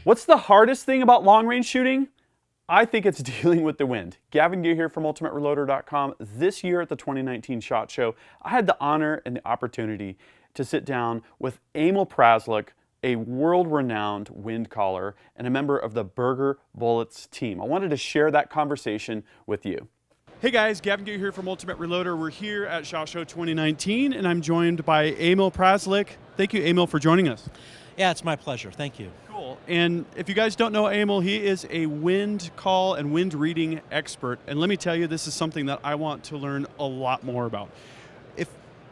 What's the hardest thing about long-range shooting? I think it's dealing with the wind. Gavin Gear here from UltimateReloader.com. This year at the 2019 SHOT Show, I had the honor and the opportunity to sit down with Emil Praslick, a world-renowned wind caller and a member of the Berger Bullets team. I wanted to share that conversation with you. Hey guys, Gavin Gear here from Ultimate Reloader. We're here at SHOT Show 2019 and I'm joined by Emil Praslick. Thank you, Emil, for joining us. Yeah, it's my pleasure. Thank you. Cool. And if you guys don't know Emil, he is a wind call and wind reading expert. And let me tell you, this is something that I want to learn a lot more about.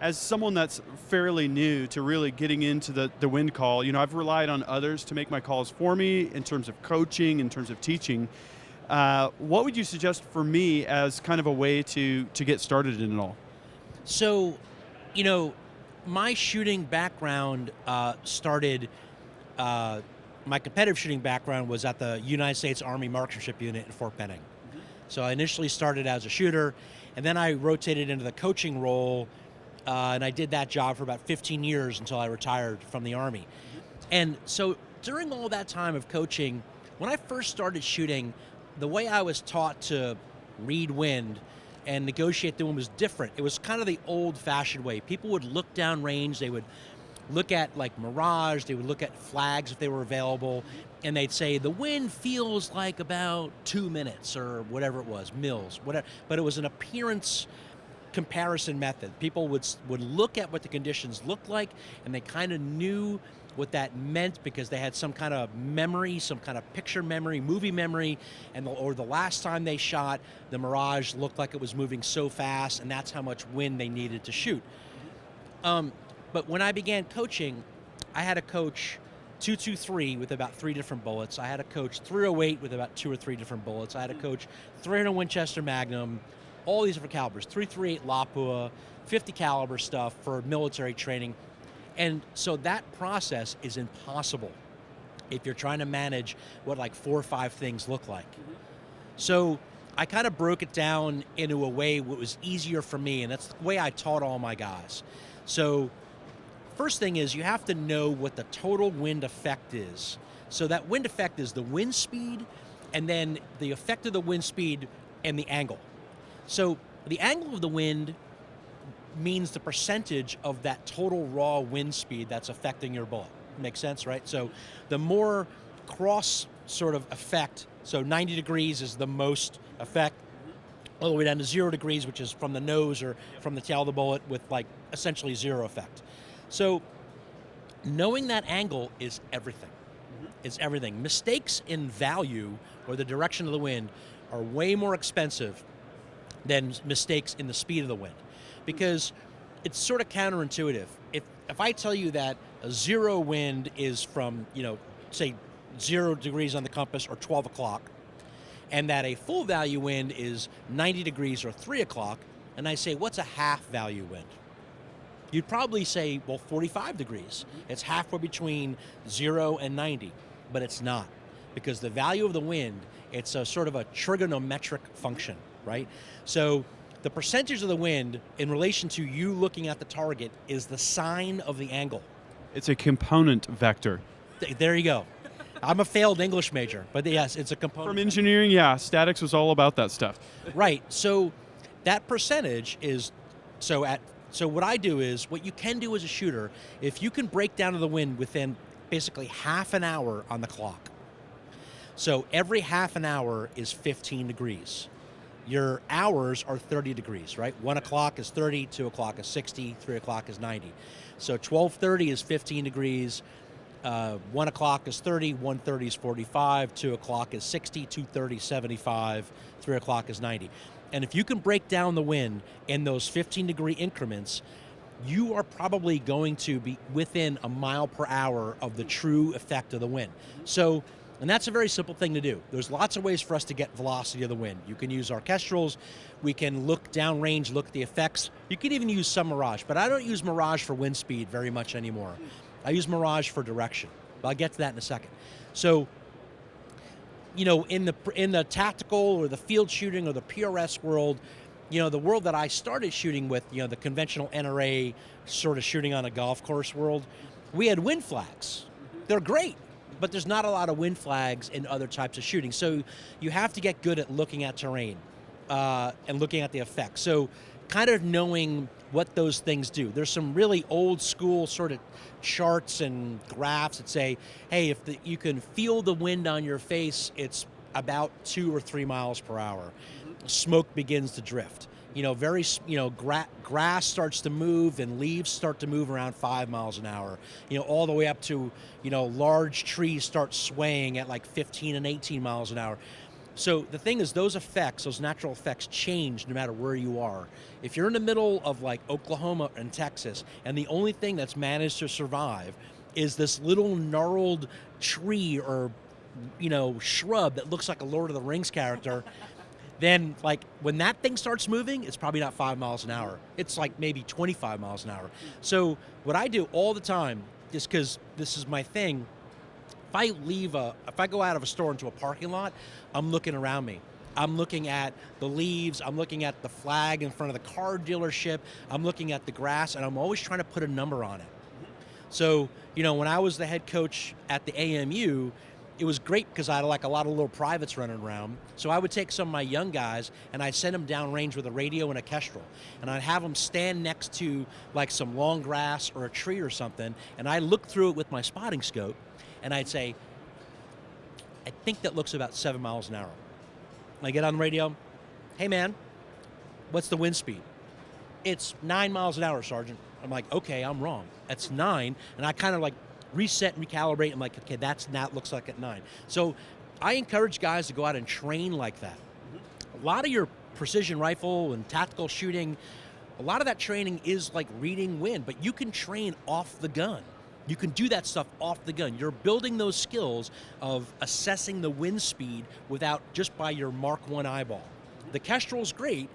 As someone that's fairly new to really getting into the wind call, you know, I've relied on others to make my calls for me in terms of coaching, in terms of teaching. What would you suggest for me as kind of a way to get started in it all? So, you know, my shooting background started, my competitive shooting background was at the United States Army Marksmanship Unit in Fort Benning. So I initially started as a shooter, and then I rotated into the coaching role, and I did that job for about 15 years until I retired from the Army. And so during all that time of coaching, when I first started shooting, the way I was taught to read wind and negotiate the wind was different. It was kind of the old-fashioned way. People would look down range, they would look at like Mirage, they would look at flags if they were available, and they'd say, the wind feels like about 2 minutes or whatever it was, mils, whatever. But it was an appearance comparison method. People would look at what the conditions looked like, and they kind of knew what that meant because they had some kind of memory, some kind of picture memory, movie memory, or the last time they shot, the Mirage looked like it was moving so fast, and that's how much wind they needed to shoot. But when I began coaching, I had a coach 223 with about 3 different bullets. I had a coach 308 with about 2 or 3 different bullets. I had a coach 300 Winchester Magnum, all these different calibers, 338 Lapua, 50 caliber stuff for military training. And so that process is impossible if you're trying to manage what like 4 or 5 things look like. So I kind of broke it down into a way that was easier for me, and that's the way I taught all my guys. So first thing is you have to know what the total wind effect is. So that wind effect is the wind speed, and then the effect of the wind speed and the angle. So the angle of the wind means the percentage of that total raw wind speed that's affecting your bullet. Makes sense, right? So the more cross sort of effect, so 90 degrees is the most effect, all the way down to 0 degrees, which is from the nose or from the tail of the bullet with like essentially 0 effect. So knowing that angle is everything. It's everything. Mistakes in value or the direction of the wind are way more expensive than mistakes in the speed of the wind. Because it's sort of counterintuitive. If I tell you that a 0 wind is from, you know, say 0 degrees on the compass or 12 o'clock, and that a full value wind is 90 degrees or 3 o'clock, and I say, what's a half value wind? You'd probably say, well, 45 degrees. It's halfway between 0 and 90, but it's not. Because the value of the wind, it's a sort of a trigonometric function, right? So the percentage of the wind in relation to you looking at the target is the sine of the angle. It's a component vector. There you go. I'm a failed English major, but yes, it's a component. From engineering, yeah, statics was all about that stuff. Right, so that percentage is, so what I do is, what you can do as a shooter, if you can break down to the wind within basically half an hour on the clock. So every half an hour is 15 degrees. Your hours are 30 degrees, right? 1 o'clock is 30, 2 o'clock is 60, 3 o'clock is 90. So 12:30 is 15 degrees, 1 o'clock is 30, 1:30 is 45, 2 o'clock is 60, 2:30 75, 3 o'clock is 90. And if you can break down the wind in those 15-degree increments, you are probably going to be within a mile per hour of the true effect of the wind. So, and that's a very simple thing to do. There's lots of ways for us to get velocity of the wind. You can use orchestrals, we can look downrange, look at the effects. You can even use some Mirage, but I don't use Mirage for wind speed very much anymore. I use Mirage for direction. But I'll get to that in a second. So, you know, in the tactical or the field shooting or the PRS world, you know, the world that I started shooting with, you know, the conventional NRA sort of shooting on a golf course world, we had wind flags. They're great. but there's not a lot of wind flags in other types of shooting. So you have to get good at looking at terrain and looking at the effects. So kind of knowing what those things do. There's some really old school sort of charts and graphs that say, hey, if you can feel the wind on your face, it's about 2 or 3 miles per hour. Smoke begins to drift. Grass starts to move and leaves start to move around 5 miles an hour. All the way up to, large trees start swaying at like 15 and 18 miles an hour. So the thing is, those natural effects change no matter where you are. If you're in the middle of like Oklahoma and Texas, and the only thing that's managed to survive is this little gnarled tree or, shrub that looks like a Lord of the Rings character, then like when that thing starts moving, it's probably not 5 miles an hour. It's like maybe 25 miles an hour. So what I do all the time, just because this is my thing, if I go out of a store into a parking lot, I'm looking around me. I'm looking at the leaves, I'm looking at the flag in front of the car dealership, I'm looking at the grass, and I'm always trying to put a number on it. So, when I was the head coach at the AMU, it was great because I had like a lot of little privates running around. So I would take some of my young guys and I'd send them downrange with a radio and a kestrel. And I'd have them stand next to like some long grass or a tree or something. And I'd look through it with my spotting scope and I'd say, I think that looks about 7 miles an hour. And I get on the radio, hey man, what's the wind speed? It's 9 miles an hour, Sergeant. I'm like, okay, I'm wrong. That's 9. And I kind of like reset and recalibrate. I'm like, okay, that looks like at 9. So I encourage guys to go out and train like that. A lot of your precision rifle and tactical shooting, a lot of that training is like reading wind, but you can train off the gun. You can do that stuff off the gun. You're building those skills of assessing the wind speed just by your Mark I eyeball. The Kestrel's great,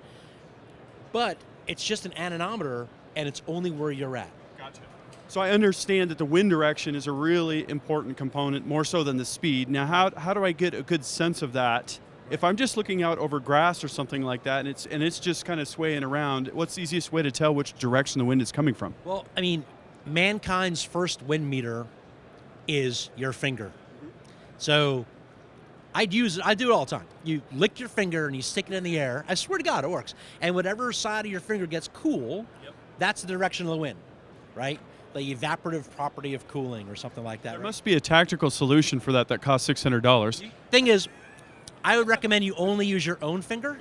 but it's just an anemometer and it's only where you're at. Gotcha. So I understand that the wind direction is a really important component, more so than the speed. Now, how do I get a good sense of that? If I'm just looking out over grass or something like that, and it's just kind of swaying around, what's the easiest way to tell which direction the wind is coming from? Well, I mean, mankind's first wind meter is your finger. So I do it all the time. You lick your finger and you stick it in the air. I swear to God, it works. And whatever side of your finger gets cool, that's the direction of the wind, right? The evaporative property of cooling or something like that. There must be a tactical solution for that costs $600. Thing is, I would recommend you only use your own finger,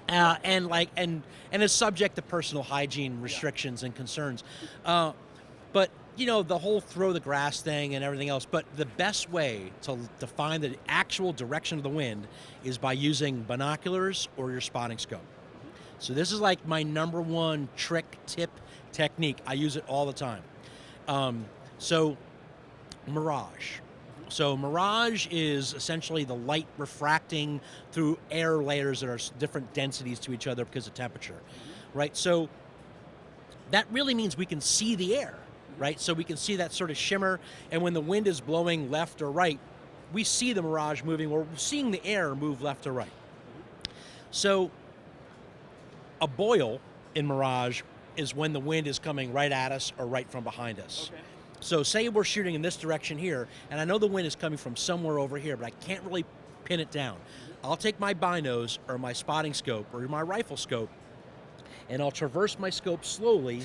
and it's subject to personal hygiene restrictions and concerns. But the whole throw the grass thing and everything else. But the best way to find the actual direction of the wind is by using binoculars or your spotting scope. So this is like my number one tip technique. I use it all the time. So Mirage. So Mirage is essentially the light refracting through air layers that are different densities to each other because of temperature, right? So that really means we can see the air, right? So we can see that sort of shimmer, and when the wind is blowing left or right, we see the Mirage moving, or we're seeing the air move left or right. So a boil in Mirage is when the wind is coming right at us or right from behind us. Okay. So say we're shooting in this direction here, and I know the wind is coming from somewhere over here, but I can't really pin it down. I'll take my binos or my spotting scope or my rifle scope, and I'll traverse my scope slowly.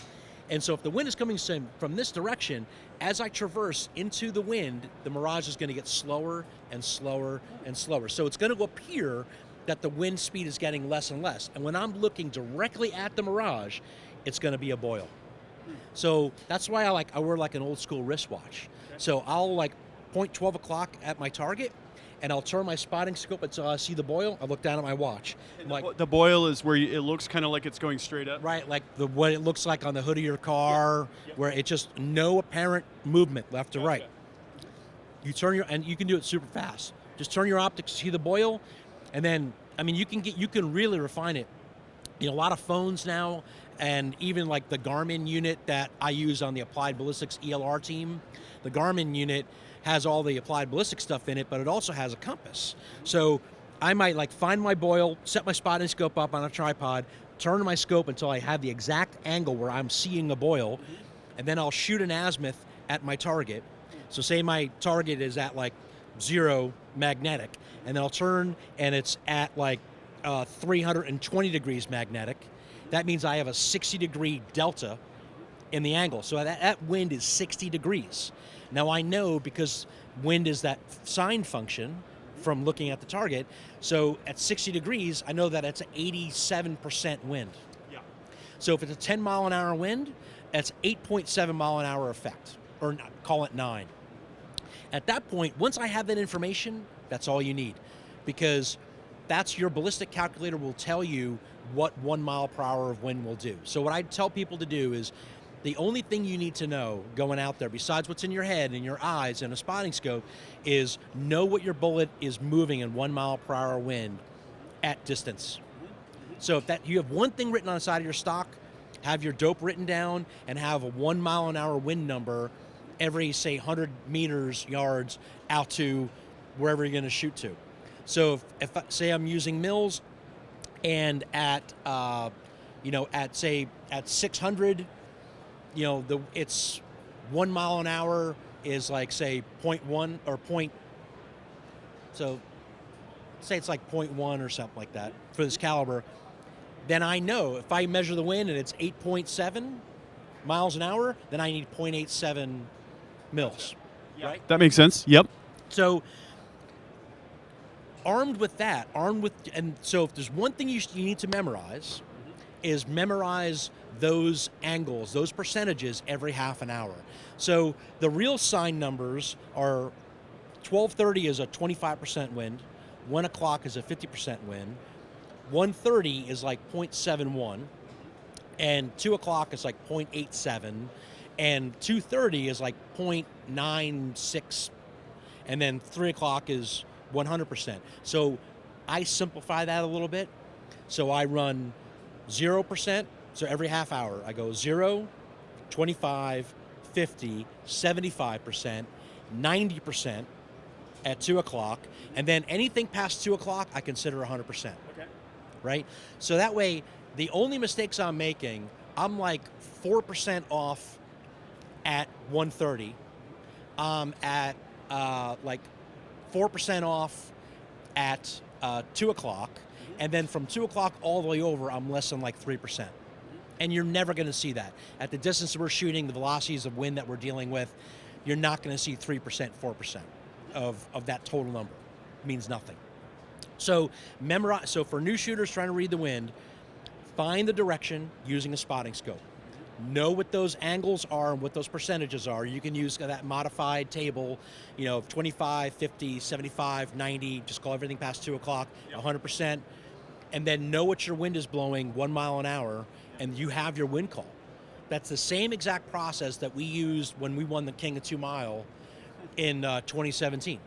And so if the wind is coming from this direction, as I traverse into the wind, the Mirage is going to get slower and slower and slower. So it's going to appear that the wind speed is getting less and less. And when I'm looking directly at the Mirage, it's going to be a boil. So that's why I wear like an old school wristwatch. Okay. So I'll like point 12 o'clock at my target, and I'll turn my spotting scope until I see the boil. I look down at my watch. The boil is where it looks kind of like it's going straight up? Right, like what it looks like on the hood of your car, where it's just no apparent movement left to right. You turn and you can do it super fast. Just turn your optics, see the boil, and then, I mean, you can really refine it. A lot of phones now, and even like the Garmin unit that I use on the Applied Ballistics ELR team, the Garmin unit has all the applied ballistic stuff in it, but it also has a compass. So I might like find my boil, set my spotting scope up on a tripod, turn my scope until I have the exact angle where I'm seeing the boil, and then I'll shoot an azimuth at my target. So say my target is at like 0 magnetic, and then I'll turn and it's at like 320 degrees magnetic. That means I have a 60-degree delta in the angle. So that wind is 60 degrees. Now I know, because wind is that sine function from looking at the target, so at 60 degrees, I know that it's an 87% wind. Yeah. So if it's a 10 mile an hour wind, that's 8.7 mile an hour effect, or call it 9. At that point, once I have that information, that's all you need, because that's your ballistic calculator will tell you what 1 mile per hour of wind will do. So what I tell people to do is, the only thing you need to know going out there, besides what's in your head and your eyes and a spotting scope, is know what your bullet is moving in 1 mile per hour wind at distance. So if that you have one thing written on the side of your stock, have your dope written down, and have a 1 mile an hour wind number every, say, 100 meters, yards out to wherever you're going to shoot to. So if say I'm using mils, and at at 600, it's 1 mile an hour is like, say, 0.1 or point. So say it's like 0.1 or something like that for this caliber. Then I know if I measure the wind and it's 8.7 miles an hour, then I need 0.87 mils. Yeah. Right? That makes sense. Yep. So armed with that, and so if there's one thing you need to memorize, is memorize those angles, those percentages every half an hour. So the real sign numbers are 12:30 is a 25% wind, 1 o'clock is a 50% wind, 1:30 is like 0.71, and 2 o'clock is like 0.87, and 2:30 is like 0.96, and then 3 o'clock is 100%. So I simplify that a little bit. So I run 0%. So every half hour I go 0, 25, 50, 75%, 90% at 2 o'clock. And then anything past 2 o'clock I consider 100%. Okay. Right? So that way, the only mistakes I'm making, I'm like 4% off at 1:30. At like 4% off at 2 o'clock, and then from 2 o'clock all the way over, I'm less than like 3%. And you're never going to see that. At the distance we're shooting, the velocities of wind that we're dealing with, you're not going to see 3%, 4% of that total number. It means nothing. So memorize. So for new shooters trying to read the wind, find the direction using a spotting scope. Know what those angles are and what those percentages are. You can use that modified table, 25, 50, 75, 90, just call everything past 2 o'clock, 100%, and then know what your wind is blowing 1 mile an hour, and you have your wind call. That's the same exact process that we used when we won the King of 2 Mile in 2017.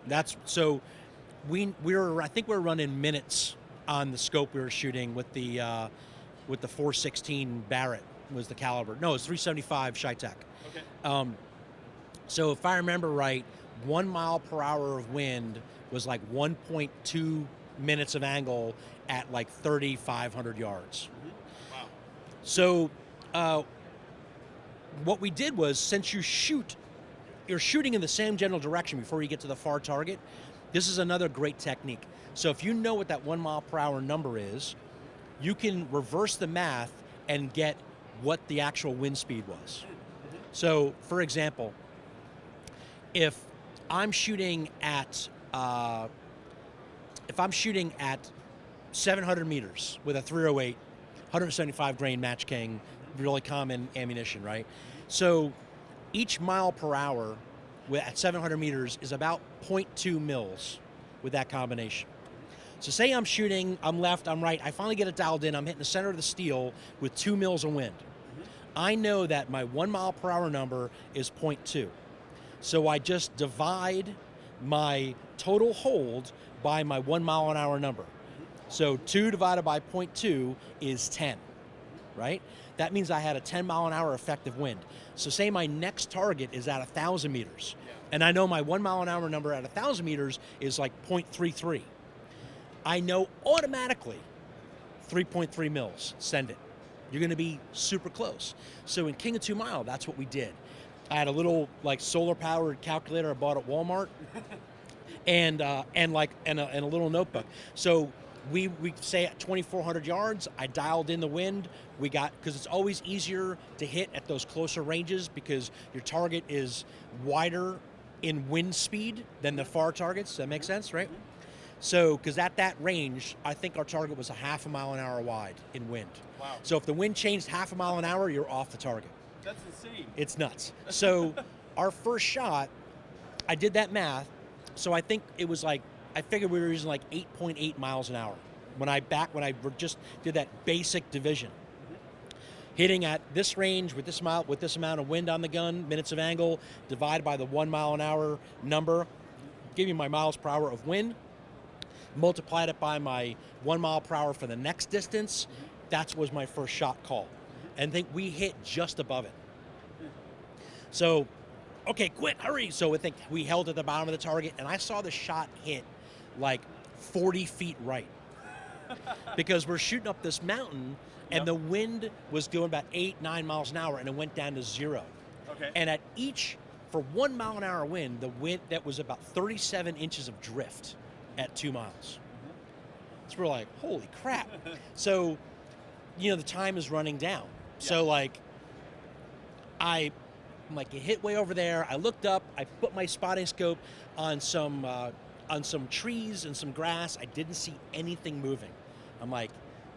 That's so I think we were running minutes on the scope we were shooting with the 416 Barrett. Was the caliber. No, it's 375 Chi-Tech. Okay. So if I remember right, 1 mile per hour of wind was like 1.2 minutes of angle at like 3,500 yards. Mm-hmm. Wow. So what we did was, since you're shooting in the same general direction before you get to the far target, this is another great technique. So if you know what that 1 mile per hour number is, you can reverse the math and get what the actual wind speed was. So, for example, if I'm shooting at 700 meters with a 308, 175 grain Match King, really common ammunition, right? So each mile per hour at 700 meters is about 0.2 mils with that combination. So say I'm shooting, I'm left, I'm right, I finally get it dialed in, I'm hitting the center of the steel with 2 mils of wind. I know that my 1 mile per hour number is 0.2. So I just divide my total hold by my 1 mile an hour number. So 2 divided by 0.2 is 10, right? That means I had a 10 mile an hour effective wind. So say my next target is at 1,000 meters. And I know my 1 mile an hour number at 1,000 meters is like 0.33. I know automatically 3.3 mils, send it. You're going to be super close. So in King of 2 Mile, that's what we did. I had a little like solar powered calculator I bought at Walmart, and a little notebook. So we say at 2,400 yards, I dialed in the wind. Because it's always easier to hit at those closer ranges because your target is wider in wind speed than the far targets. Does that make sense, right? So, because at that range, I think our target was a half a mile an hour wide in wind. Wow. So if the wind changed half a mile an hour, you're off the target. That's insane. It's nuts. So our first shot, I did that math. So I think it was like, I figured we were using like 8.8 miles an hour when I just did that basic division. Hitting at this range with this amount of wind on the gun, minutes of angle, divided by the 1 mile an hour number, give me my miles per hour of wind, multiplied it by my 1 mile per hour for the next distance. That was my first shot call. And I think we hit just above it. So, okay, quit, hurry. So I think we held at the bottom of the target, and I saw the shot hit like 40 feet right. Because we're shooting up this mountain, and the wind was going about 8-9 miles an hour, and it went down to 0. Okay. And for 1 mile an hour wind, the wind that was about 37 inches of drift at 2 miles. So we're like, holy crap. So, the time is running down. Yeah. So I'm like, it hit way over there. I looked up, I put my spotting scope on some trees and some grass. I didn't see anything moving. I'm like,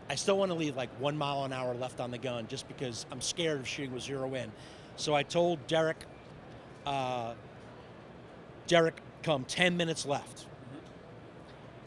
I still want to leave like 1 mile an hour left on the gun just because I'm scared of shooting with 0 wind. So I told Derek, come 10 minutes left.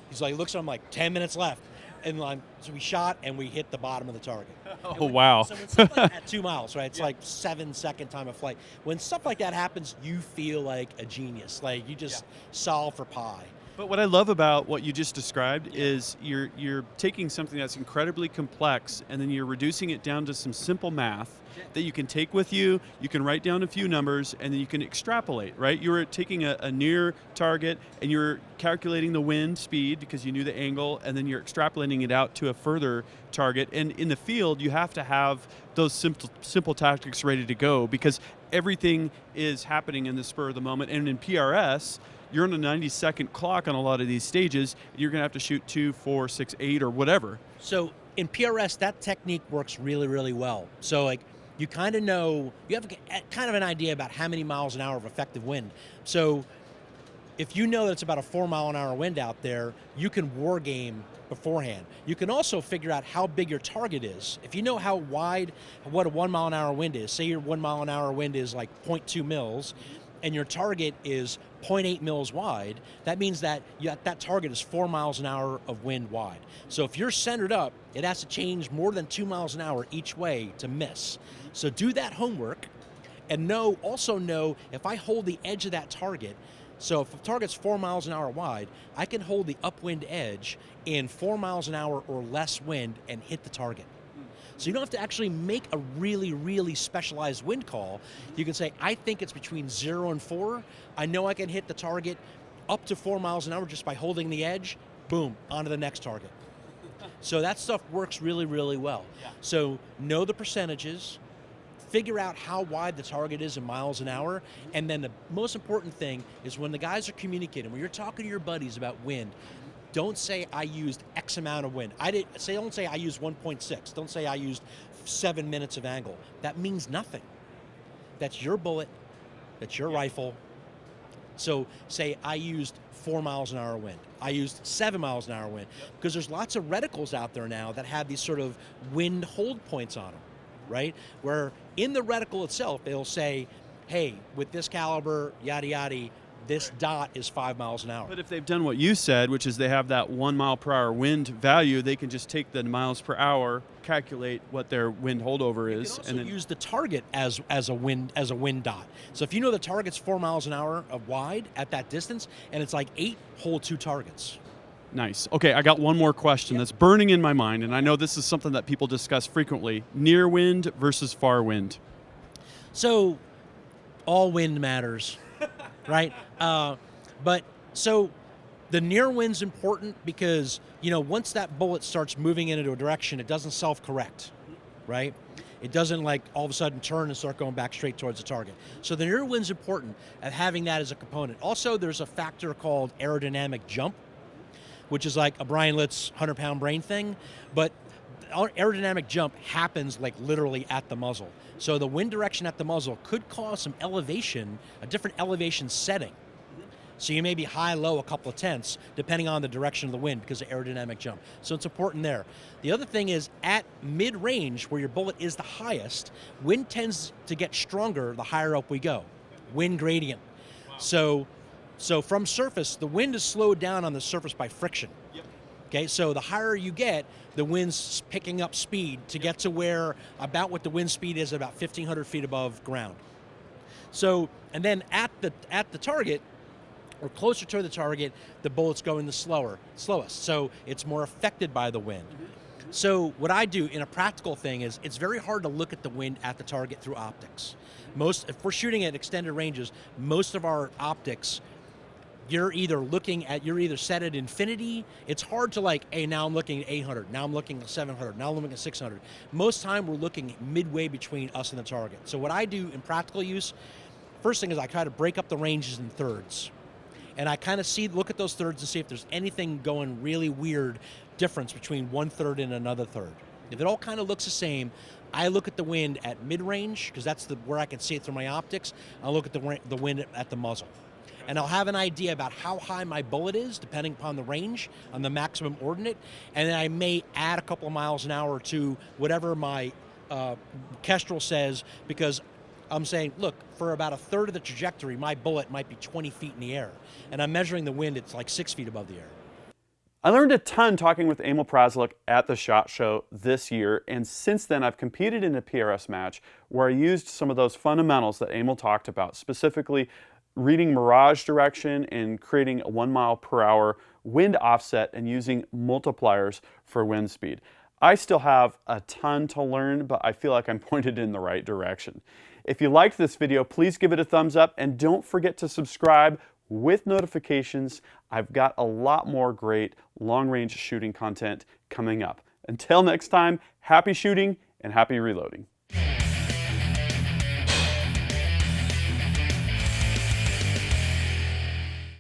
He's like, looks at him like 10 minutes left. And so we shot and we hit the bottom of the target. Oh, wow. So when stuff like at 2 miles, right? It's like 7-second time of flight. When stuff like that happens, you feel like a genius. Like you just solve for pi. But what I love about what you just described is you're taking something that's incredibly complex and then you're reducing it down to some simple math that you can take with you, you can write down a few numbers, and then you can extrapolate, right? You were taking a near target and you're calculating the wind speed because you knew the angle, and then you're extrapolating it out to a further target. And in the field, you have to have those simple tactics ready to go because everything is happening in the spur of the moment. And in PRS, you're on a 90-second clock on a lot of these stages. You're going to have to shoot 2, 4, 6, 8, or whatever. So in PRS, that technique works really, really well. So like you kind of know, you have kind of an idea about how many miles an hour of effective wind. So if you know that it's about a 4 mile an hour wind out there, you can war game beforehand. You can also figure out how big your target is. If you know how wide, what a 1 mile an hour wind is, say your 1 mile an hour wind is like 0.2 mils, and your target is 0.8 mils wide, that means that that target is 4 miles an hour of wind wide. So if you're centered up, it has to change more than 2 miles an hour each way to miss. So do that homework, and also know if I hold the edge of that target, so if the target's 4 miles an hour wide, I can hold the upwind edge in 4 miles an hour or less wind and hit the target. So you don't have to actually make a really, really specialized wind call. You can say, I think it's between 0 and 4. I know I can hit the target up to 4 miles an hour just by holding the edge. Boom, on to the next target. So that stuff works really, really well. Yeah. So know the percentages, figure out how wide the target is in miles an hour, and then the most important thing is when the guys are communicating, when you're talking to your buddies about wind, don't say I used X amount of wind. Don't say I used 1.6. Don't say I used 7 minutes of angle. That means nothing. That's your bullet. That's your rifle. So say I used 4 miles an hour wind. I used 7 miles an hour wind. Because there's lots of reticles out there now that have these sort of wind hold points on them, right? Where in the reticle itself, it'll say, hey, with this caliber, yada yada, this dot is 5 miles an hour. But if they've done what you said, which is they have that 1 mile per hour wind value, they can just take the miles per hour, calculate what their wind holdover is, and then use the target as a wind dot. So if you know the target's 4 miles an hour of wide at that distance, and it's like 8, hold 2 targets. Nice. Okay, I got one more question that's burning in my mind, and I know this is something that people discuss frequently: near wind versus far wind. So all wind matters. Right? But so the near wind's important because, once that bullet starts moving into a direction, it doesn't self-correct, right? It doesn't like all of a sudden turn and start going back straight towards the target. So the near wind's important at having that as a component. Also, there's a factor called aerodynamic jump, which is like a Brian Litz 100-pound brain thing, but aerodynamic jump happens like literally at the muzzle. So the wind direction at the muzzle could cause some elevation, a different elevation setting. So you may be high, low, a couple of tenths, depending on the direction of the wind because of aerodynamic jump. So it's important there. The other thing is at mid-range, where your bullet is the highest, wind tends to get stronger the higher up we go. Wind gradient. Wow. So from surface, the wind is slowed down on the surface by friction. Yep. Okay, so the higher you get, the wind's picking up speed to get to where about what the wind speed is, about 1,500 feet above ground. So, and then at the target, or closer to the target, the bullet's going the slowest. So it's more affected by the wind. So what I do in a practical thing is, it's very hard to look at the wind at the target through optics. If we're shooting at extended ranges, most of our optics, you're either set at infinity. It's hard to like, hey, now I'm looking at 800, now I'm looking at 700, now I'm looking at 600. Most time we're looking midway between us and the target. So what I do in practical use, first thing is I try to break up the ranges in thirds. And I kind of look at those thirds and see if there's anything going really weird difference between one third and another third. If it all kind of looks the same, I look at the wind at mid-range, because that's where I can see it through my optics. I'll look at the wind at the muzzle. And I'll have an idea about how high my bullet is, depending upon the range, on the maximum ordinate. And then I may add a couple of miles an hour to whatever my Kestrel says, because I'm saying, look, for about a third of the trajectory, my bullet might be 20 feet in the air. And I'm measuring the wind, it's like 6 feet above the air. I learned a ton talking with Emil Praslick at the SHOT Show this year, and since then I've competed in a PRS match where I used some of those fundamentals that Emil talked about, specifically reading mirage direction and creating a 1 mile per hour wind offset and using multipliers for wind speed. I still have a ton to learn, but I feel like I'm pointed in the right direction. If you liked this video, please give it a thumbs up and don't forget to subscribe with notifications. I've got a lot more great long-range shooting content coming up. Until next time, happy shooting and happy reloading.